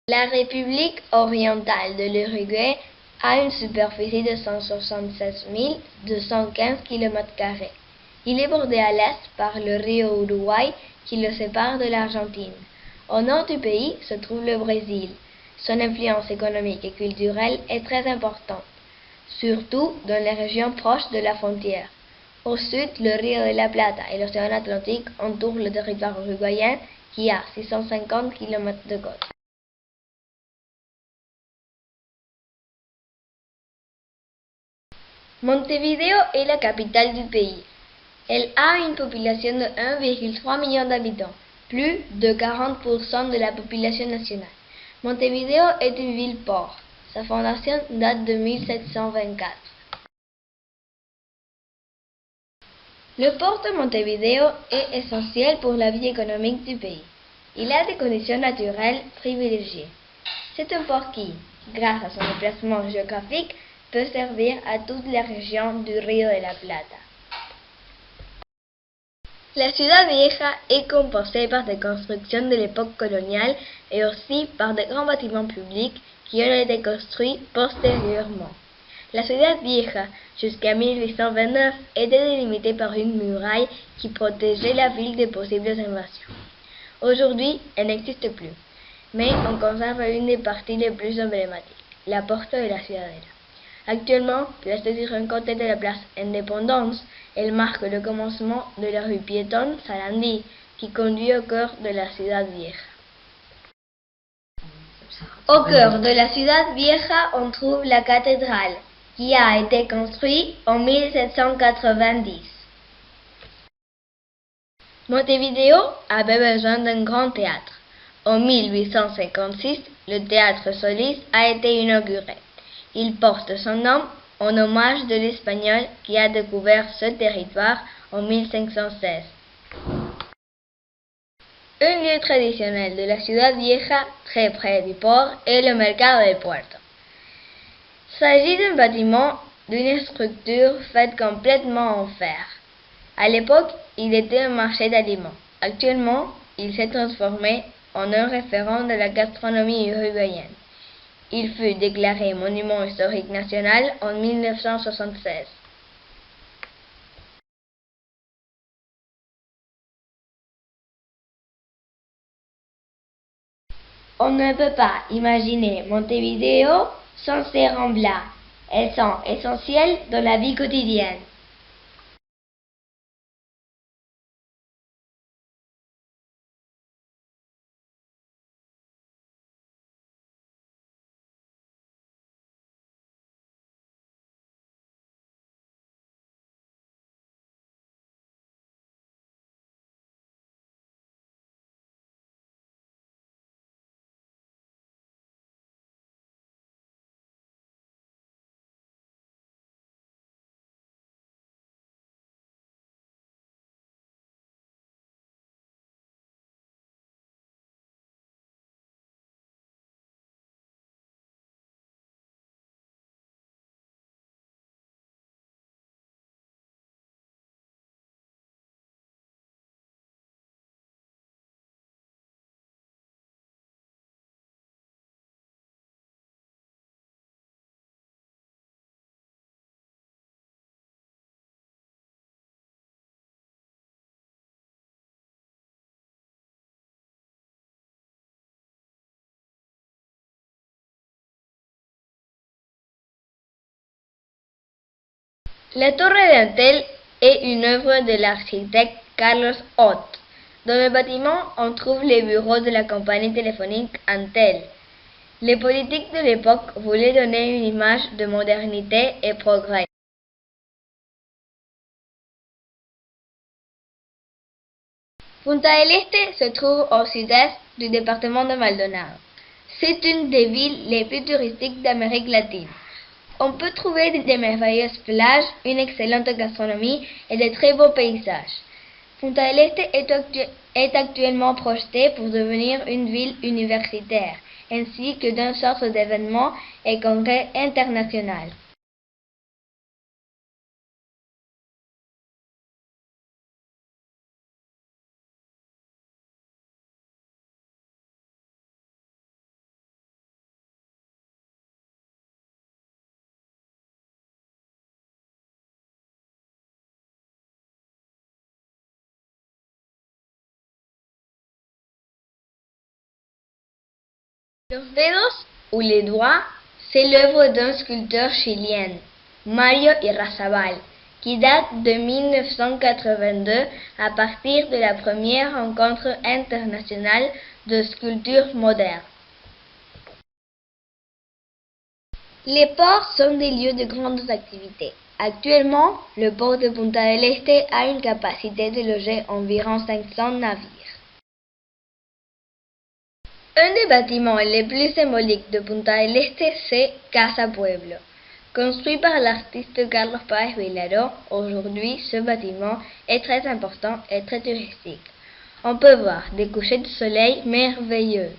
La République orientale de l'Uruguay a une superficie de 176 215 km². Il est bordé à l'est par le rio Uruguay qui le sépare de l'Argentine. Au nord du pays se trouve le Brésil. Son influence économique et culturelle est très importante, surtout dans les régions proches de la frontière. Au sud, le Rio de la Plata et l'océan Atlantique entourent le territoire uruguayen qui a 650 km de côte. Montevideo est la capitale du pays. Elle a une population de 1,3 million d'habitants, plus de 40% de la population nationale. Montevideo est une ville-port. Sa fondation date de 1724. Le port de Montevideo est essentiel pour la vie économique du pays. Il a des conditions naturelles privilégiées. C'est un port qui, grâce à son emplacement géographique, peut servir à toutes les régions du Rio de la Plata. La Ciudad Vieja est composée par des constructions de l'époque coloniale et aussi par de grands bâtiments publics qui ont été construits postérieurement. La Ciudad Vieja, jusqu'à 1829, était délimitée par une muraille qui protégeait la ville des possibles invasions. Aujourd'hui, elle n'existe plus, mais on conserve une des parties les plus emblématiques, la Porta de la Ciudadela. Actuellement, placée sur un côté de la place Indépendance, elle marque le commencement de la rue piétonne Sarandí, qui conduit au cœur de la Ciudad Vieja. Au cœur de la Ciudad Vieja, on trouve la cathédrale, qui a été construite en 1790. Montevideo avait besoin d'un grand théâtre. En 1856, le théâtre Solís a été inauguré. Il porte son nom en hommage de l'Espagnol qui a découvert ce territoire en 1516. Un lieu traditionnel de la Ciudad Vieja, très près du port, est le Mercado del Puerto. Il s'agit d'un bâtiment d'une structure faite complètement en fer. À l'époque, il était un marché d'aliments. Actuellement, il s'est transformé en un référent de la gastronomie uruguayenne. Il fut déclaré monument historique national en 1976. On ne peut pas imaginer Montevideo sans ces ramblas. Elles sont essentielles dans la vie quotidienne. La Torre de Antel est une œuvre de l'architecte Carlos Ott. Dans le bâtiment, on trouve les bureaux de la compagnie téléphonique Antel. Les politiques de l'époque voulaient donner une image de modernité et progrès. Punta del Este se trouve au sud-est du département de Maldonado. C'est une des villes les plus touristiques d'Amérique latine. On peut trouver des merveilleuses plages, une excellente gastronomie et de très beaux paysages. Punta del Este est actuellement projetée pour devenir une ville universitaire, ainsi que d'un centre d'événements et congrès international. Los dedos ou les doigts, c'est l'œuvre d'un sculpteur chilien, Mario Irrazabal, qui date de 1982 à partir de la première rencontre internationale de sculpture moderne. Les ports sont des lieux de grandes activités. Actuellement, le port de Punta del Este a une capacité de loger environ 500 navires. Un des bâtiments les plus symboliques de Punta del Este, c'est Casa Pueblo. Construit par l'artiste Carlos Páez Vilaró, aujourd'hui ce bâtiment est très important et très touristique. On peut voir des couchers de soleil merveilleux.